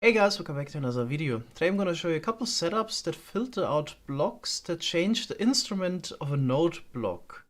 Hey guys, welcome back to another video. Today I'm going to show you a couple setups that filter out blocks that change the instrument of a node block.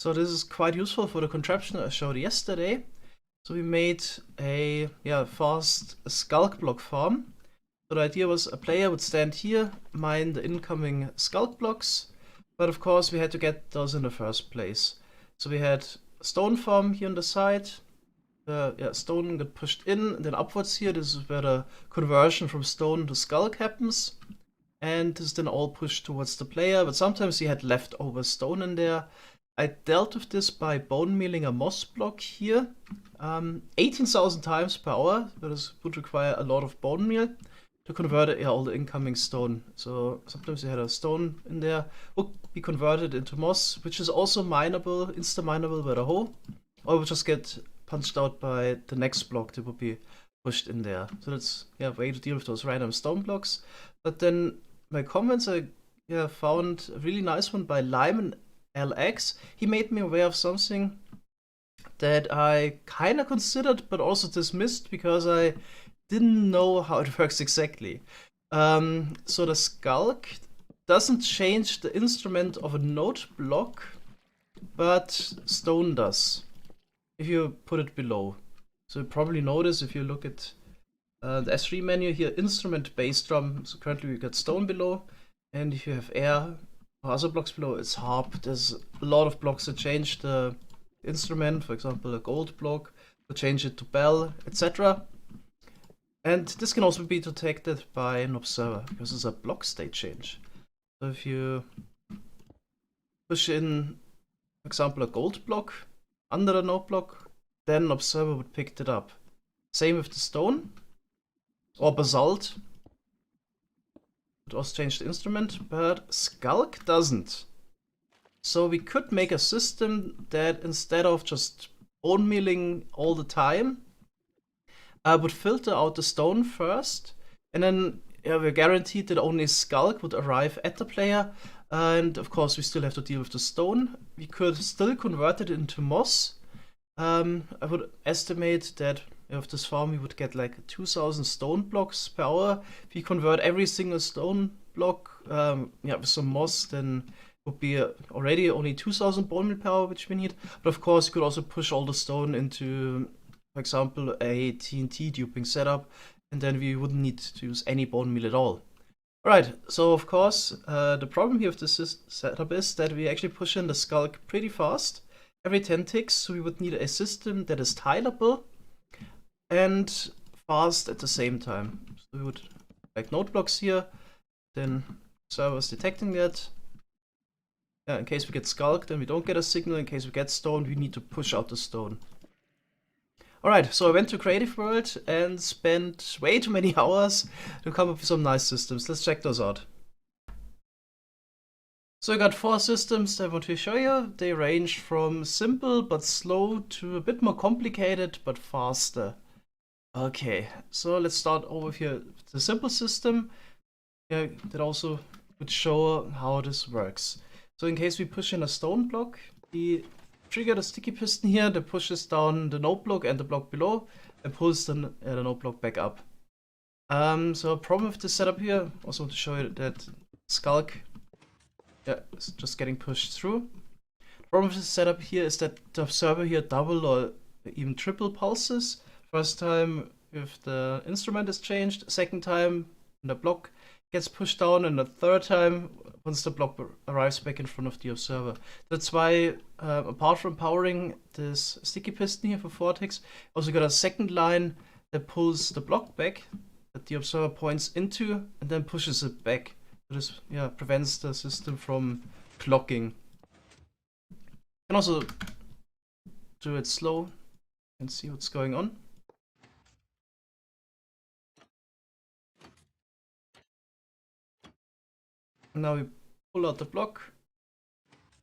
So this is quite useful for the contraption I showed yesterday. So we made a fast Sculk block farm. So the idea was a player would stand here, mine the incoming Sculk blocks, but of course we had to get those in the first place. So we had a stone farm here on the side. Stone got pushed in, and then upwards here. This is where the conversion from stone to Sculk happens. And this is then all pushed towards the player, but sometimes he had leftover stone in there. I dealt with this by bone mealing a moss block here. 18,000 times per hour, but this would require a lot of bone meal to convert all the incoming stone. So sometimes you had a stone in there, would be converted into moss, which is also mineable, insta-mineable by the hoe, or would just get punched out by the next block that would be pushed in there. So that's a way to deal with those random stone blocks. But then my comments, I found a really nice one by Lyman LX. He made me aware of something that I kind of considered but also dismissed because I didn't know how it works exactly. So the Sculk doesn't change the instrument of a node block, but stone does if you put it below. So you probably notice if you look at the S3 menu here, instrument bass drum. So currently we got stone below, and if you have air or other blocks below, it's harp. There's a lot of blocks that change the instrument. For example, a gold block will change it to bell, etc. And this can also be detected by an observer because it's a block state change. So if you push in, for example, a gold block under the node block, then an observer would pick it up. Same with the stone or basalt. It also changed the instrument, but Sculk doesn't. So we could make a system that instead of just bone milling all the time, would filter out the stone first, and then we're guaranteed that only Sculk would arrive at the player. And of course, we still have to deal with the stone. We could still convert it into moss. I would estimate that with this farm we would get like 2,000 stone blocks per hour. If we convert every single stone block with some moss, then it would be already only 2,000 bone meal per hour, which we need. But of course, you could also push all the stone into, for example, a TNT duping setup, and then we wouldn't need to use any bone meal at all. Alright, so of course, the problem here with this setup is that we actually push in the Sculk pretty fast, every 10 ticks, so we would need a system that is tileable and fast at the same time. So we would like node blocks here, then servers detecting that. In case we get Sculk, then we don't get a signal. In case we get stone, we need to push out the stone. Alright, so I went to Creative World and spent way too many hours to come up with some nice systems. Let's check those out. So I got 4 systems that I want to show you. They range from simple but slow to a bit more complicated but faster. Okay, so let's start over here with the simple system. That also would show how this works. So in case we push in a stone block, we trigger the sticky piston here that pushes down the node block and the block below and pulls the node block back up. So a problem with this setup here, also want to show you that Sculk is just getting pushed through. The problem with this setup here is that the observer here double or even triple pulses. First time if the instrument is changed, second time the block gets pushed down, and the third time once the block arrives back in front of the observer. That's why, apart from powering this sticky piston here for 4 ticks, also got a second line that pulls the block back that the observer points into and then pushes it back. So this prevents the system from clocking. You can also do it slow and see what's going on. Now we pull out the block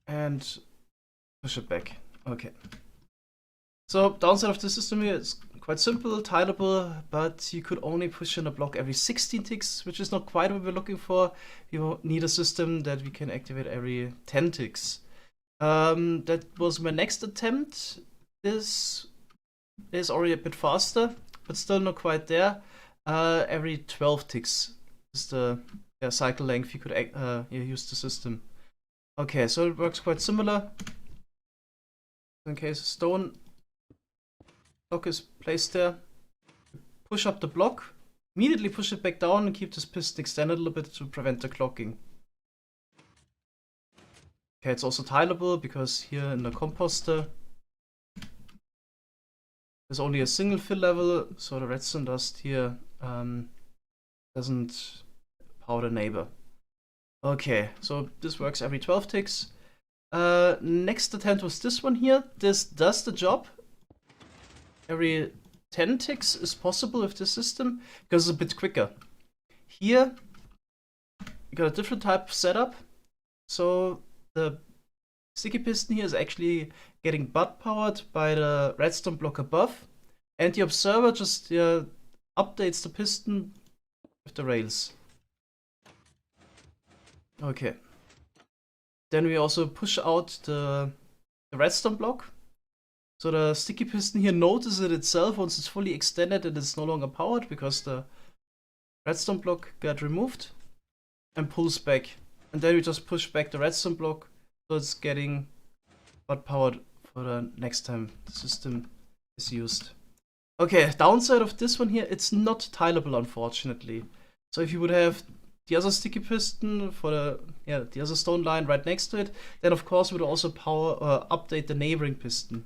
and push it back. Okay. So downside of the system here is quite simple, tileable, but you could only push in a block every 16 ticks, which is not quite what we're looking for. You need a system that we can activate every 10 ticks. That was my next attempt. This is already a bit faster, but still not quite there. Every 12 ticks is the cycle length you could use the system. Okay, so it works quite similar. In case a stone block is placed there, push up the block, immediately push it back down and keep this piston extended a little bit to prevent the clogging. Okay, it's also tileable because here in the composter there's only a single fill level, so the redstone dust here doesn't power the neighbor. Okay, so this works every 12 ticks. Next attempt was this one here. This does the job. Every 10 ticks is possible with this system because it's a bit quicker. Here, you got a different type of setup. So the sticky piston here is actually getting butt powered by the redstone block above, and the observer just updates the piston with the rails. Okay. Then we also push out the redstone block. So the sticky piston here notices it itself once it's fully extended and it's no longer powered because the redstone block got removed, and pulls back. And then we just push back the redstone block so it's getting butt powered for the next time the system is used. Okay, downside of this one here, it's not tileable unfortunately. So if you would have the other sticky piston for the other stone line right next to it, then of course we would also update the neighboring piston.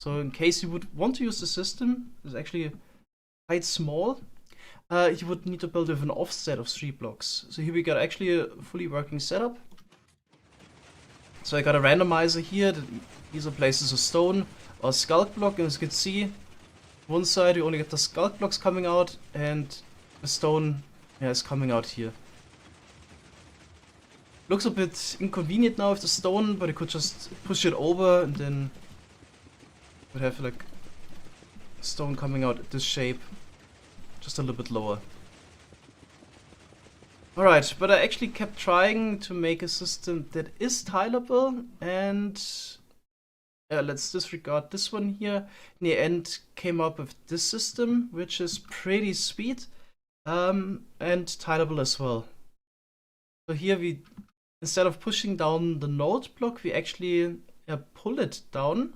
So in case you would want to use the system, it's actually quite small, you would need to build with an offset of 3 blocks. So here we got actually a fully working setup. So I got a randomizer here that either places a stone or a Sculk block, and as you can see, one side you only get the Sculk blocks coming out and the stone is coming out here. Looks a bit inconvenient now with the stone, but you could just push it over and then would have like stone coming out at this shape, just a little bit lower. Alright, but I actually kept trying to make a system that is tileable, and let's disregard this one here. In the end came up with this system, which is pretty sweet and tileable as well. So here we, instead of pushing down the node block, we actually pull it down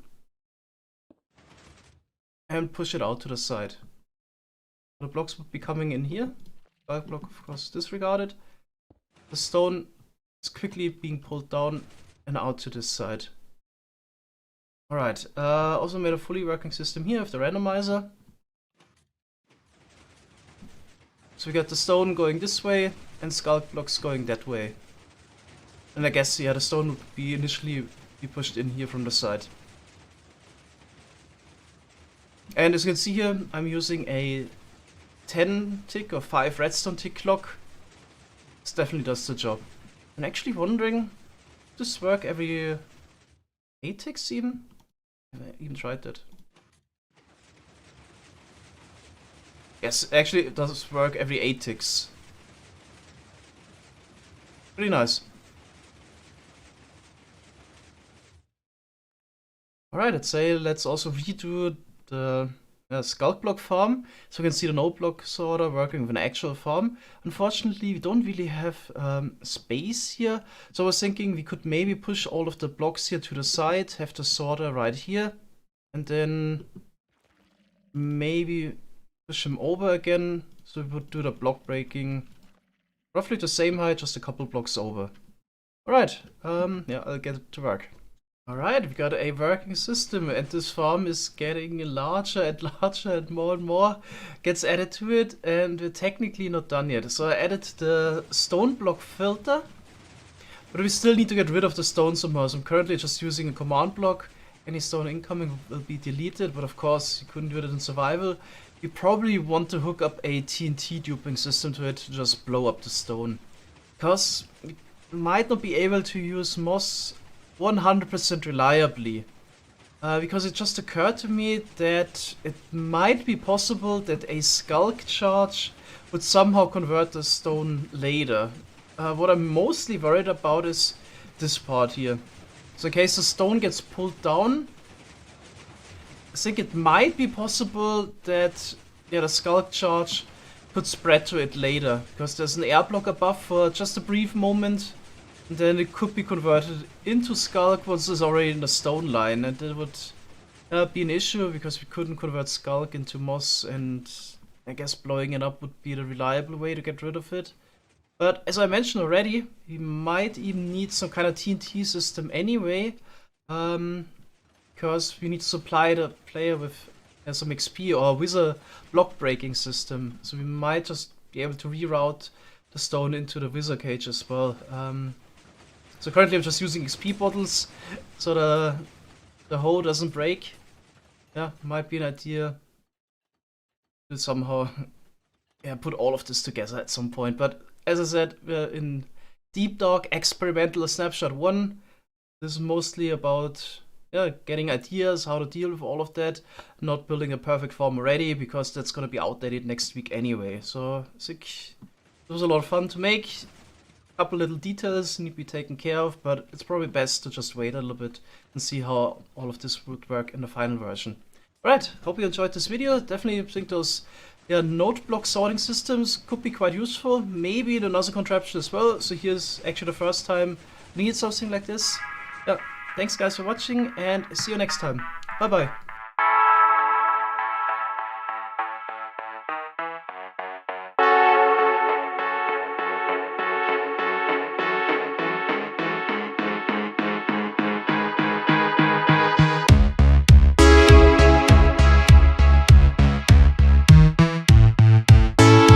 and push it out to the side. The blocks would be coming in here. Bulk block, of course, disregarded. The stone is quickly being pulled down and out to this side. Alright, also made a fully working system here with the randomizer. So we got the stone going this way and Sculk blocks going that way. And I guess, yeah, the stone would be initially be pushed in here from the side. And as you can see here, I'm using a 10 tick or 5 redstone tick clock. This definitely does the job. I'm actually wondering, does this work every 8 ticks even? Have I even tried that? Yes, actually it does work every 8 ticks. Pretty nice. Alright, let's also redo the Sculk block farm, so you can see the node block sorter working with an actual farm. Unfortunately, we don't really have space here, so I was thinking we could maybe push all of the blocks here to the side, have the sorter right here, and then maybe push them over again, so we would do the block breaking roughly the same height, just a couple blocks over. Alright, yeah, I'll get it to work. Alright, we got a working system, and this farm is getting larger and more gets added to it, and we're technically not done yet. So I added the stone block filter, but we still need to get rid of the stone somehow. So I'm currently just using a command block. Any stone incoming will be deleted, but of course you couldn't do it in survival. You probably want to hook up a TNT duping system to it to just blow up the stone, because we might not be able to use moss 100% reliably, because it just occurred to me that it might be possible that a Sculk charge would somehow convert the stone later. What I'm mostly worried about is this part here. So in case the stone gets pulled down, I think it might be possible that the Sculk charge could spread to it later, because there's an air block above for just a brief moment, and then it could be converted into Sculk once it's already in the stone line, and that would be an issue because we couldn't convert Sculk into moss, and I guess blowing it up would be the reliable way to get rid of it. But as I mentioned already, we might even need some kind of TNT system anyway, because we need to supply the player with some XP or with a block breaking system. So we might just be able to reroute the stone into the wither cage as well. So currently I'm just using XP bottles so the hole doesn't break. Yeah, might be an idea to somehow put all of this together at some point. But as I said, we're in Deep Dark Experimental Snapshot 1. This is mostly about getting ideas how to deal with all of that, not building a perfect farm already, because that's going to be outdated next week anyway. So I think it was a lot of fun to make. A couple little details need to be taken care of, but it's probably best to just wait a little bit and see how all of this would work in the final version. Alright, hope you enjoyed this video. Definitely think those node block sorting systems could be quite useful. Maybe in another contraption as well. So here's actually the first time we need something like this. Yeah, thanks guys for watching, and see you next time. Bye bye.